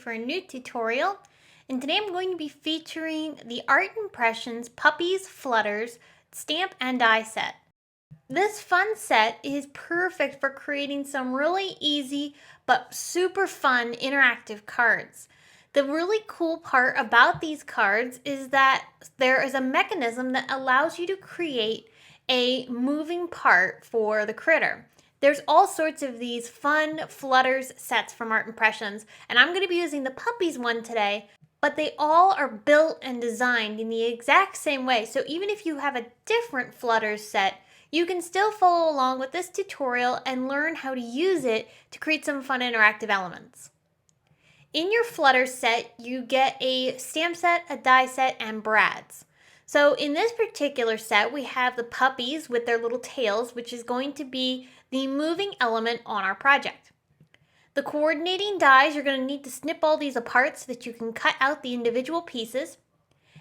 for a new tutorial, and today I'm going to be featuring the Art Impressions Puppies Flutters stamp and die set. This fun set is perfect for creating some really easy but super fun interactive cards. The really cool part about these cards is that there is a mechanism that allows you to create a moving part for the critter. There's all sorts of these fun Flutters sets from Art Impressions, and I'm going to be using the Puppies one today, but they all are built and designed in the exact same way. So even if you have a different Flutters set, you can still follow along with this tutorial and learn how to use it to create some fun interactive elements. In your Flutters set, you get a stamp set, a die set, and brads. So in this particular set, we have the puppies with their little tails, which is going to be the moving element on our project. The coordinating dies, you're going to need to snip all these apart so that you can cut out the individual pieces.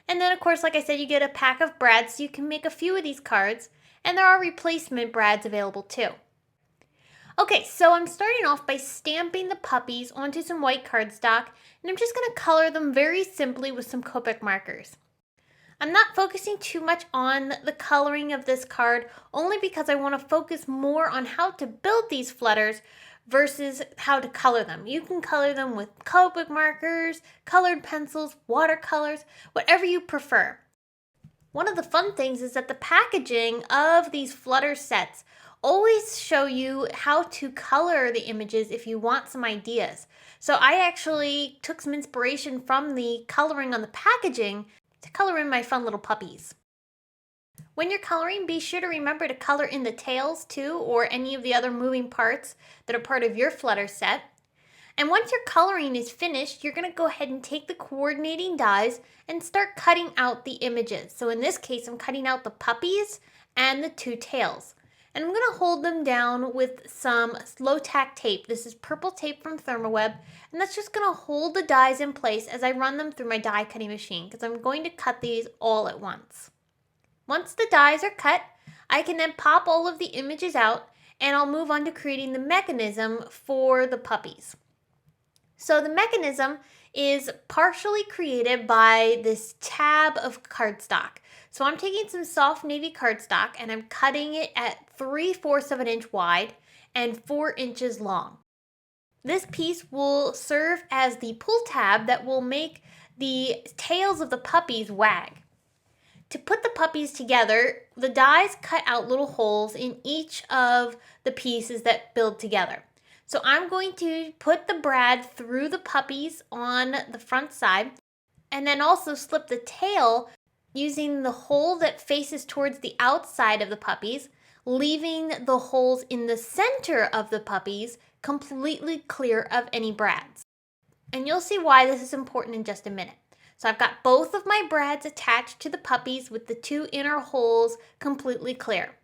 And then, of course, like I said, you get a pack of brads so you can make a few of these cards, and there are replacement brads available too. Okay, so I'm starting off by stamping the puppies onto some white cardstock, and I'm just going to color them very simply with some Copic markers. I'm not focusing too much on the coloring of this card, only because I want to focus more on how to build these flutters versus how to color them. You can color them with Copic markers, colored pencils, watercolors, whatever you prefer. One of the fun things is that the packaging of these Flutter sets always show you how to color the images if you want some ideas. So I actually took some inspiration from the coloring on the packaging to color in my fun little puppies. When you're coloring, be sure to remember to color in the tails too, or any of the other moving parts that are part of your Flutter set. And once your coloring is finished, you're going to go ahead and take the coordinating dies and start cutting out the images. So in this case, I'm cutting out the puppies and the two tails. And I'm going to hold them down with some low tack tape. This is purple tape from Thermoweb, and that's just going to hold the dies in place as I run them through my die cutting machine, because I'm going to cut these all at once. Once the dies are cut, I can then pop all of the images out, and I'll move on to creating the mechanism for the puppies. So the mechanism is partially created by this tab of cardstock. So I'm taking some soft navy cardstock and I'm cutting it at 3/4 of an inch wide and 4 inches long. This piece will serve as the pull tab that will make the tails of the puppies wag. To put the puppies together, the dies cut out little holes in each of the pieces that build together. So I'm going to put the brad through the puppies on the front side, and then also slip the tail using the hole that faces towards the outside of the puppies, leaving the holes in the center of the puppies completely clear of any brads. And you'll see why this is important in just a minute. So I've got both of my brads attached to the puppies with the two inner holes completely clear.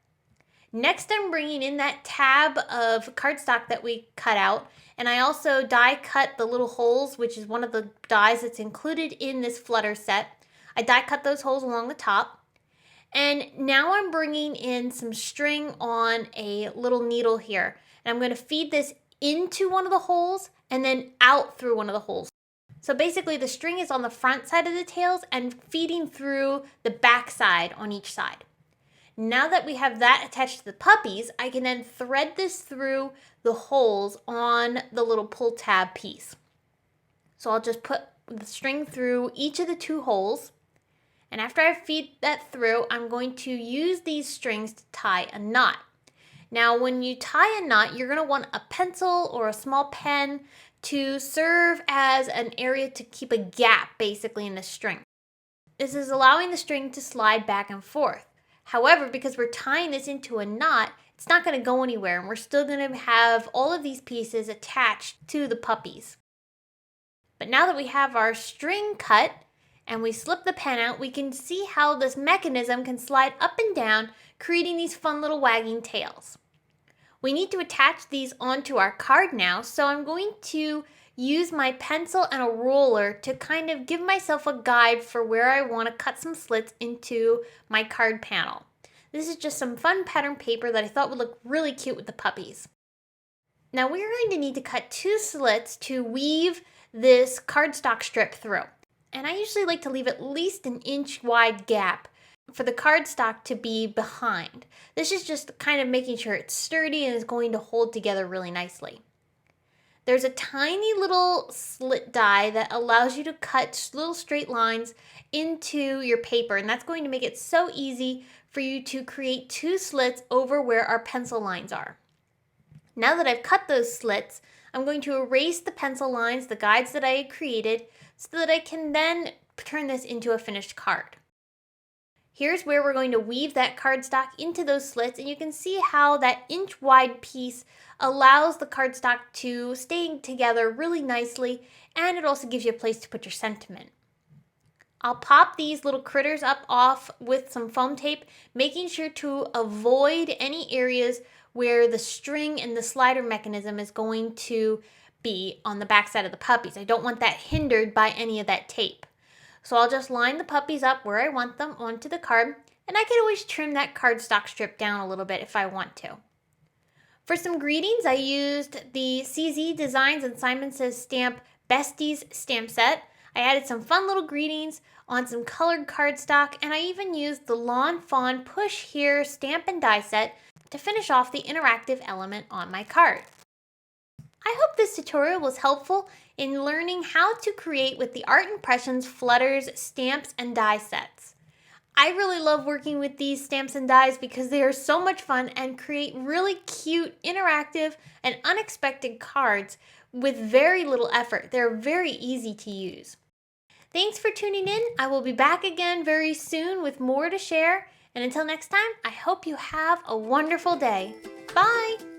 Next, I'm bringing in that tab of cardstock that we cut out, and I also die cut the little holes, which is one of the dies that's included in this Flutter set. I die cut those holes along the top, and now I'm bringing in some string on a little needle here, and I'm going to feed this into one of the holes and then out through one of the holes. So basically the string is on the front side of the tails and feeding through the back side on each side. Now that we have that attached to the puppies, I can then thread this through the holes on the little pull tab piece. So I'll just put the string through each of the two holes, and after I feed that through, I'm going to use these strings to tie a knot. Now when you tie a knot, you're going to want a pencil or a small pen to serve as an area to keep a gap basically in the string. This is allowing the string to slide back and forth. However, because we're tying this into a knot, it's not going to go anywhere, and we're still going to have all of these pieces attached to the puppies. But now that we have our string cut and we slip the pen out, we can see how this mechanism can slide up and down, creating these fun little wagging tails. We need to attach these onto our card now, so I'm going to use my pencil and a roller to kind of give myself a guide for where I want to cut some slits into my card panel. This is just some fun pattern paper that I thought would look really cute with the puppies. Now we're going to need to cut 2 slits to weave this cardstock strip through. And I usually like to leave at least an inch wide gap for the cardstock to be behind. This is just kind of making sure it's sturdy and is going to hold together really nicely. There's a tiny little slit die that allows you to cut little straight lines into your paper, and that's going to make it so easy for you to create 2 slits over where our pencil lines are. Now that I've cut those slits, I'm going to erase the pencil lines, the guides that I had created, so that I can then turn this into a finished card. Here's where we're going to weave that cardstock into those slits, and you can see how that inch wide piece allows the cardstock to stay together really nicely, and it also gives you a place to put your sentiment. I'll pop these little critters up off with some foam tape, making sure to avoid any areas where the string and the slider mechanism is going to be on the back side of the puppies. I don't want that hindered by any of that tape. So I'll just line the puppies up where I want them onto the card, and I can always trim that cardstock strip down a little bit if I want to. For some greetings, I used the CZ Designs and Simon Says Stamp Besties stamp set. I added some fun little greetings on some colored cardstock, and I even used the Lawn Fawn Push Here stamp and die set to finish off the interactive element on my card. I hope this tutorial was helpful in learning how to create with the Art Impressions Flutters stamps and die sets. I really love working with these stamps and dies because they are so much fun and create really cute, interactive, and unexpected cards with very little effort. They're very easy to use. Thanks for tuning in. I will be back again very soon with more to share. And until next time, I hope you have a wonderful day. Bye!